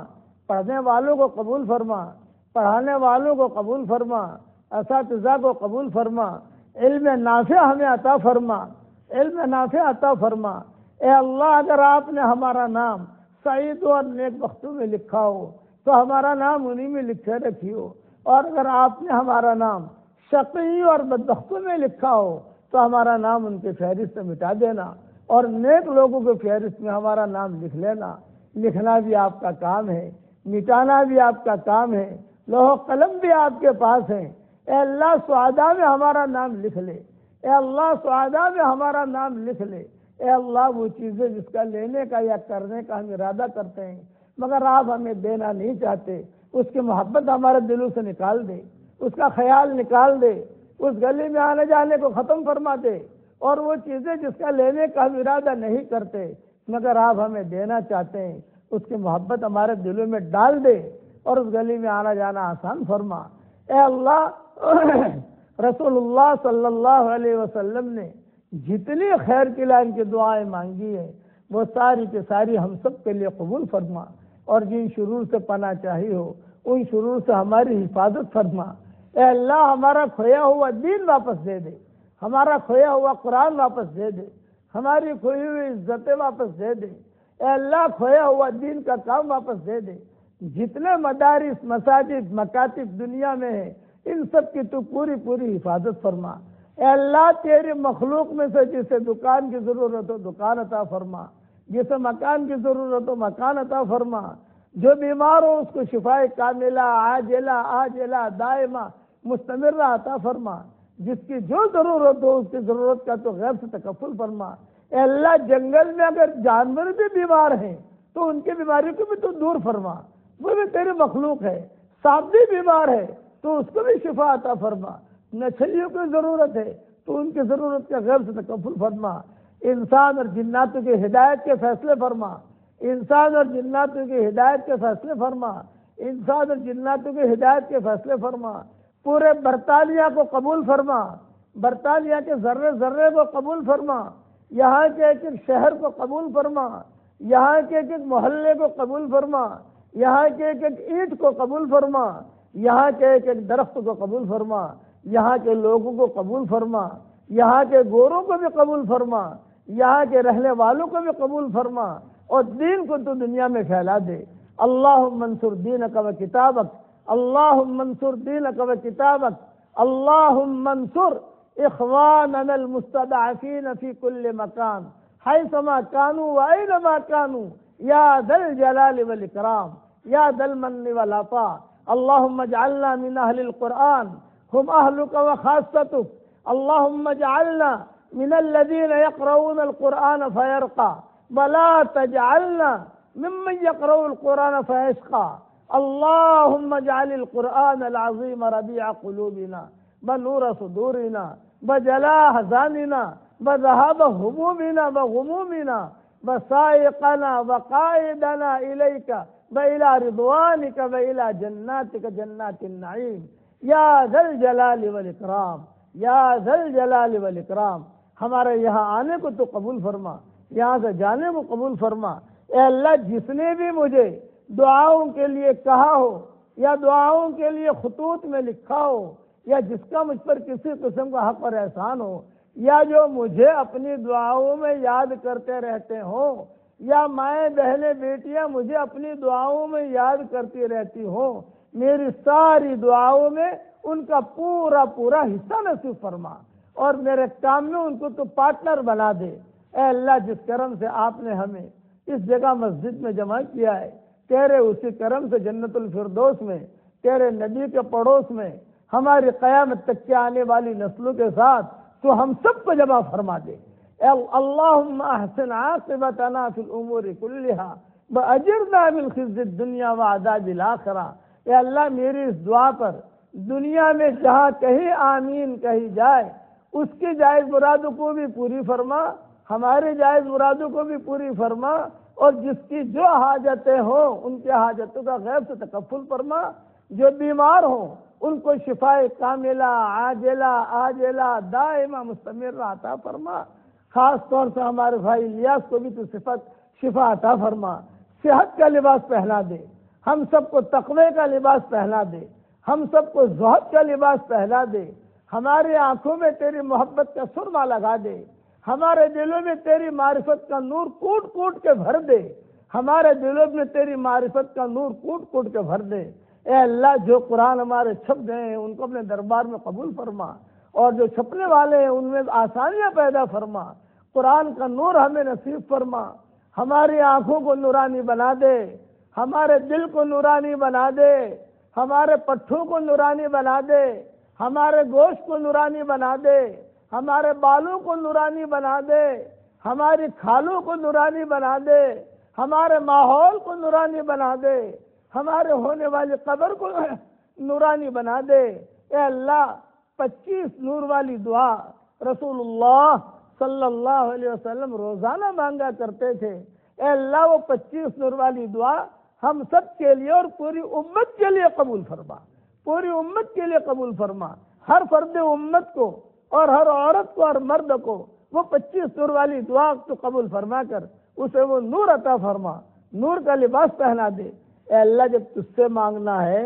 پڑھنے والوں کو قبول فرما، پڑھانے والوں کو قبول فرما، اساتذہ کو قبول فرما. علم نافع ہمیں عطا فرما، علم نافع عطا فرما. اے اللہ اگر آپ نے ہمارا نام سعید اور نیک بختوں میں لکھا ہو تو ہمارا نام انہی میں لکھے رکھیو، اور اگر آپ نے ہمارا نام شقی اور بدبختوں میں لکھا ہو تو ہمارا نام ان کے فہرست سے مٹا دینا، اور نیک لوگوں کے فہرست میں ہمارا نام لکھ لینا. لکھنا بھی آپ کا کام ہے، مٹانا بھی آپ کا کام ہے، لوح و قلم بھی آپ کے پاس ہے. اے اللہ سعادہ میں ہمارا نام لکھ لے، اے اللہ سعادہ میں ہمارا نام لکھ لے. اے اللہ وہ چیزیں جس کا لینے کا یا کرنے کا ہم ارادہ کرتے ہیں مگر آپ ہمیں دینا نہیں چاہتے، اس کی محبت ہمارے دلوں سے نکال دے، اس کا خیال نکال دے، اس گلی میں آنے جانے کو ختم فرما دے. اور وہ چیزیں جس کا لینے کا ہم ارادہ نہیں کرتے مگر آپ ہمیں دینا چاہتے ہیں، اس کی محبت ہمارے دلوں میں ڈال دے اور اس گلی میں آنا جانا آسان فرما. اے اللہ رسول اللہ صلی اللہ علیہ وسلم نے جتنی خیر کی لائن کی دعائیں مانگی ہیں وہ ساری کی ساری ہم سب کے لیے قبول فرما، اور جن شرور سے پناہ چاہی ہو ان شرور سے ہماری حفاظت فرما. اے اللہ ہمارا کھویا ہوا دین واپس دے دے، ہمارا کھویا ہوا قرآن واپس دے دے، ہماری کھوئی ہوئی عزتیں واپس دے دے. اے اللہ کھویا ہوا دین کا کام واپس دے دے. جتنے مدارس مساجد مکاتب دنیا میں ہیں ان سب کی تو پوری حفاظت فرما. اے اللہ تیری مخلوق میں سے جسے دکان کی ضرورت ہو دکان عطا فرما، جسے مکان کی ضرورت ہو مکان عطا فرما. جو بیمار ہو اس کو شفائے کاملہ عاجلہ دائمہ مستمرہ عطا فرما. جس کی جو ضرورت ہو اس کی ضرورت کا تو غیب سے تکفل فرما. اے اللہ جنگل میں اگر جانور بھی بیمار ہیں تو ان کی بیماری کو بھی تو دور فرما، وہ بھی تیری مخلوق ہے. سانپ بھی بیمار ہے تو اس کو بھی شفا عطا فرما. مچھلیوں کی ضرورت ہے تو ان کی ضرورت کا غیب سے تکفل فرما، انسان اور جناتوں کی ہدایت کے فیصلے فرما، انسان اور جناتوں کی ہدایت کے فیصلے فرما، انسان اور جناتوں کی ہدایت کے فیصلے فرما، پورے برطانیہ کو قبول فرما، برطانیہ کے ذرے ذرے کو قبول فرما، یہاں کے ایک ایک شہر کو قبول فرما، یہاں کے ایک ایک محلے کو قبول فرما، یہاں کے ایک ایک اینٹ کو قبول فرما، یہاں کے ایک ایک درخت کو قبول فرما، یہاں کے لوگوں کو قبول فرما، یہاں کے گوروں کو بھی قبول فرما، یہاں کے رہنے والوں کو بھی قبول فرما، اور دین کو تو دنیا میں پھیلا دے۔ اللہم انصر دینک و کتابک، اللہم انصر دینک و کتابک، اللہم انصر اخواننا المستضعفین فی کل مکان حیثما کانوا وأینما کانوا یا ذا الجلال والاکرام یا ذا المن والعطاء۔ اللہم اجعلنا من اہل القرآن ہم اہلک و خاصتک، اللہم اجعلنا من الذین یقرؤون القرآن فیرقى ولا تجعلنا ممن يقرأ القرآن فيشقى۔ اللهم اجعل القرآن العظيم ربيع قلوبنا ونور صدورنا وجلاء أحزاننا وذهاب همومنا وغمومنا وسائقنا وقائدنا إليك وإلى رضوانك وإلى جناتك جنات النعيم يا ذا الجلال والإكرام یا ذا الجلال والاکرام۔ ہمارے یہاں آنے کو تو قبول فرما، یہاں سے جانے کو قبول فرما۔ اے اللہ، جس نے بھی مجھے دعاؤں کے لیے کہا ہو یا دعاؤں کے لیے خطوط میں لکھا ہو، یا جس کا مجھ پر کسی قسم کا حق اور احسان ہو، یا جو مجھے اپنی دعاؤں میں یاد کرتے رہتے ہوں، یا مائیں بہنیں بیٹیاں مجھے اپنی دعاؤں میں یاد کرتی رہتی ہوں، میری ساری دعاؤں میں ان کا پورا پورا حصہ نصیب فرما، اور میرے کام میں ان کو تو پارٹنر بنا دے۔ اے اللہ، جس کرم سے آپ نے ہمیں اس جگہ مسجد میں جمع کیا ہے، تیرے اسی کرم سے جنت الفردوس میں، تیرے نبی کے پڑوس میں، ہماری قیامت تک کے آنے والی نسلوں کے ساتھ تو ہم سب کو جمع فرما دے۔ اے اللہم احسن عاقبتنا فی الامور کلہا واجرنا من خزی الدنیا وعذاب الآخرہ۔ اے اللہ، میری اس دعا پر دنیا میں جہاں کہیں آمین کہی جائے، اس کی جائز مرادوں کو بھی پوری فرما، ہمارے جائز مرادوں کو بھی پوری فرما، اور جس کی جو حاجتیں ہوں ان کے حاجتوں کا غیب سے تکفل فرما، جو بیمار ہوں ان کو شفاء کاملہ عاجلہ عاجلہ دائمہ مستمر عطا فرما۔ خاص طور سے ہمارے بھائی الیاس کو بھی تو شفا عطا فرما، صحت کا لباس پہنا دے، ہم سب کو تقوی کا لباس پہنا دے، ہم سب کو زہد کا لباس پہنا دے، ہماری آنکھوں میں تیری محبت کا سرما لگا دے، ہمارے دلوں میں تیری معرفت کا نور کوٹ کوٹ کے بھر دے، ہمارے دلوں میں تیری معرفت کا نور کوٹ کوٹ کے بھر دے۔ اے اللہ، جو قرآن ہمارے چھپ گئے ہیں ان کو اپنے دربار میں قبول فرما، اور جو چھپنے والے ہیں ان میں آسانیاں پیدا فرما، قرآن کا نور ہمیں نصیب فرما، ہماری آنکھوں کو نورانی بنا دے، ہمارے دل کو نورانی بنا دے، ہمارے پٹھوں کو نورانی بنا دے، ہمارے گوشت کو نورانی بنا دے، ہمارے بالوں کو نورانی بنا دے، ہماری کھالوں کو نورانی بنا دے، ہمارے ماحول کو نورانی بنا دے، ہمارے ہونے والی قبر کو نورانی بنا دے۔ اے اللہ، 25 نور والی دعا رسول اللہ صلی اللہ علیہ وسلم روزانہ مانگا کرتے تھے۔ اے اللہ، وہ 25 نور والی دعا ہم سب کے لیے اور پوری امت کے لیے قبول فرما، پوری امت کے لیے قبول فرما۔ ہر فرد امت کو اور ہر عورت کو اور مرد کو وہ 25 نور والی دعا تو قبول فرما کر اسے وہ نور عطا فرما، نور کا لباس پہنا دے۔ اے اللہ، جب تجھ سے مانگنا ہے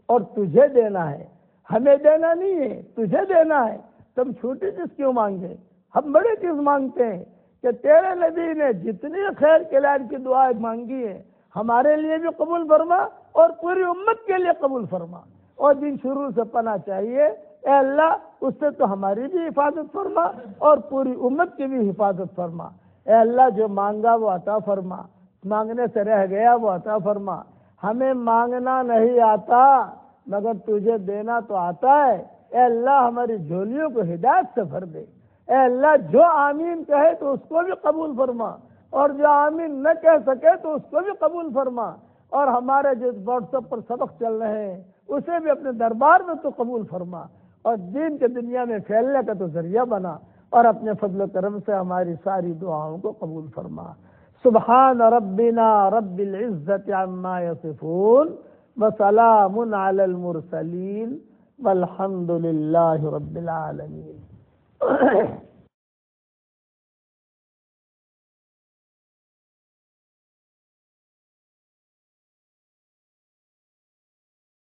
اور تجھے دینا ہے، ہمیں دینا نہیں ہے، تجھے دینا ہے، تم چھوٹی چیز کیوں مانگے؟ ہم بڑی چیز مانگتے ہیں کہ تیرے نبی نے جتنی خیر کے لائق کی دعا مانگی ہے ہمارے لیے بھی قبول فرما اور پوری امت کے لیے قبول فرما۔ اور جن شروع سے پناہ چاہیے اے اللہ، اس سے تو ہماری بھی حفاظت فرما اور پوری امت کی بھی حفاظت فرما۔ اے اللہ، جو مانگا وہ عطا فرما، مانگنے سے رہ گیا وہ عطا فرما۔ ہمیں مانگنا نہیں آتا مگر تجھے دینا تو آتا ہے۔ اے اللہ، ہماری جھولیوں کو ہدایت سے بھر دے۔ اے اللہ، جو آمین کہے تو اس کو بھی قبول فرما، اور جو آمین نہ کہہ سکے تو اس کو بھی قبول فرما، اور ہمارے جس واٹس ایپ پر سبق چل رہے ہیں اسے بھی اپنے دربار میں تو قبول فرما۔ اور دین کے دنیا میں پھیلنے کا تو ذریعہ بنا، اور اپنے فضل و کرم سے ہماری ساری دعاؤں کو قبول فرما۔ سبحان ربنا رب العزت عما یصفون وسلام علی المرسلین والحمد للہ رب العالمین۔